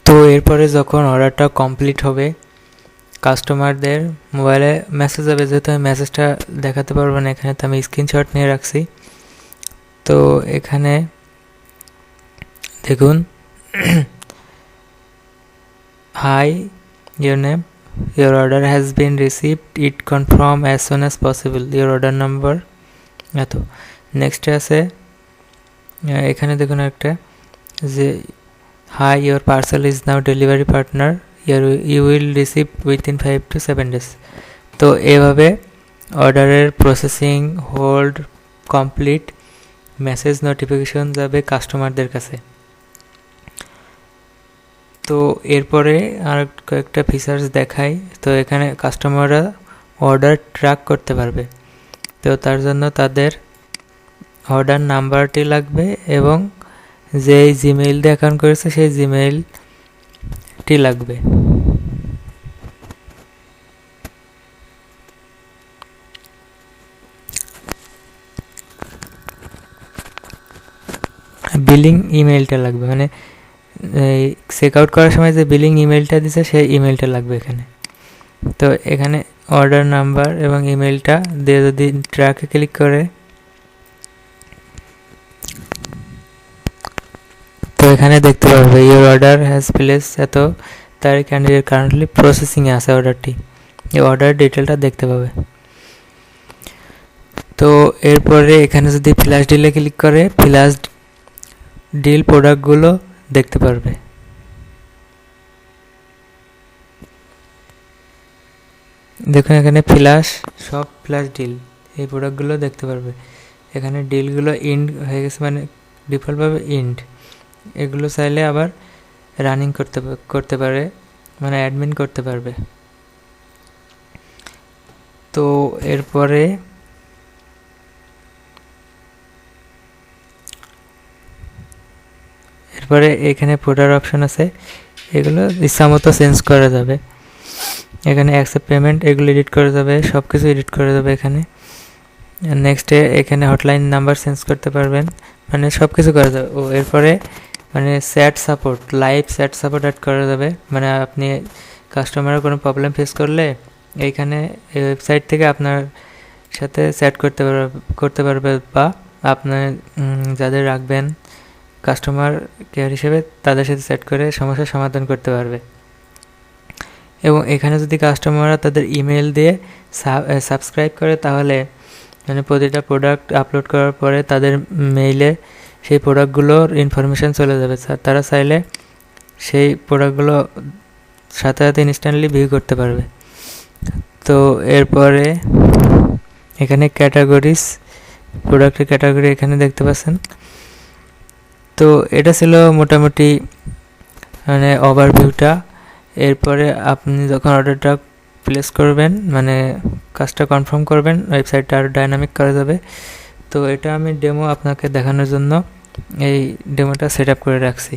তো এরপরে যখন অর্ডারটা কমপ্লিট হবে কাস্টমারদের মোবাইলে মেসেজ যাবে, যেহেতু আমি মেসেজটা দেখাতে পারবো না এখানে, তো আমি স্ক্রিনশট নিয়ে রাখছি। তো এখানে দেখুন, hi your name, your order has been received, it confirm as soon as possible, your order number এত। নেক্সটে আছে এখানে দেখুন একটা যে high your parcel is now delivery partner, you will receive within 5 to 7 days। তো এভাবে অর্ডারের processing, hold, complete, message, notification যাবে কাস্টমারদের কাছে। তো এরপরে আর কয়েকটা ফিচার্স দেখাই। তো এখানে কাস্টমাররা অর্ডার ট্র্যাক করতে পারবে। তো তার জন্য তাদের অর্ডার নাম্বারটি লাগবে এবং যেই জিমেইল দিয়ে অ্যাকাউন্ট করেছে সেই জিমেইলটি লাগবে। বিলিং ইমেইলটা লাগবে, মানে চেক আউট করার সময় যে বিলিং ইমেইলটা দিছে সেই ইমেইলটা লাগবে এখানে। তো এখানে অর্ডার নাম্বার এবং ইমেইলটা দিয়ে যদি ট্র্যাকে ক্লিক করে, তো এখানে দেখতে পারবে ইওর অর্ডার হ্যাজ প্লেস এত তারিখ অ্যান্ড ইওর কারেন্টলি প্রসেসিংয়ে আছে অর্ডারটি, এই অর্ডার ডিটেলটা দেখতে পাবে। তো এরপরে এখানে যদি ফ্ল্যাশ ডিলে ক্লিক করে ফ্ল্যাশ ডিল প্রোডাক্টগুলো দেখতে পারবে। দেখুন এখানে সব ফ্ল্যাশ ডিল এই প্রোডাক্টগুলো দেখতে পারবে। এখানে ডিলগুলো ইন্ড হয়ে গেছে, মানে ডিফল্টভাবে ইন্ড। এগুলো চাইলে আবার রানিং করতে পারে, মানে অ্যাডমিন করতে পারবে। তো এরপরে এখানে ফোল্ডার অপশন আছে, এগুলো ইচ্ছামতো চেঞ্জ করা যাবে। এখানে অ্যাকসেপ্ট পেমেন্ট, এগুলো এডিট করা যাবে, সব কিছু এডিট করা যাবে এখানে। নেক্সটে এখানে হটলাইন নাম্বার চেঞ্জ করতে পারবেন, মানে সব কিছু করা যাবে। ও এরপরে মানে chat support, live chat support add করা যাবে, মানে আপনি কাস্টমারের কোনো প্রবলেম ফেস করলে এইখানে এই ওয়েবসাইট থেকে আপনার সাথে চ্যাট করতে পারবে বা আপনার যাদের রাখবেন কাস্টমার কেয়ার হিসেবে তাদের সাথে চ্যাট করে সমস্যার সমাধান করতে পারবে। এবং এখানে যদি কাস্টমাররা তাদের ইমেল দিয়ে সাবস্ক্রাইব করে, তাহলে মানে প্রতিটা প্রোডাক্ট আপলোড করার পরে তাদের মেইলে সেই প্রোডাক্টগুলোর ইনফরমেশান চলে যাবে। তারা চাইলে সেই প্রোডাক্টগুলো সাথে সাথে ইনস্ট্যান্টলি ভিউ করতে পারবে। তো এরপরে এখানে ক্যাটাগরিজ, প্রোডাক্টের ক্যাটাগরি এখানে দেখতে পাচ্ছেন। তো এটা ছিল মোটামুটি মানে ওভারভিউটা। এরপরে আপনি যখন অর্ডারটা প্লেস করবেন, মানে কাজটা কনফার্ম করবেন, ওয়েবসাইটটা আরও ডাইনামিক করা যাবে। তো এটা আমি ডেমো আপনাকে দেখানোর জন্য এই ডেমোটা সেট আপ করে রাখছি।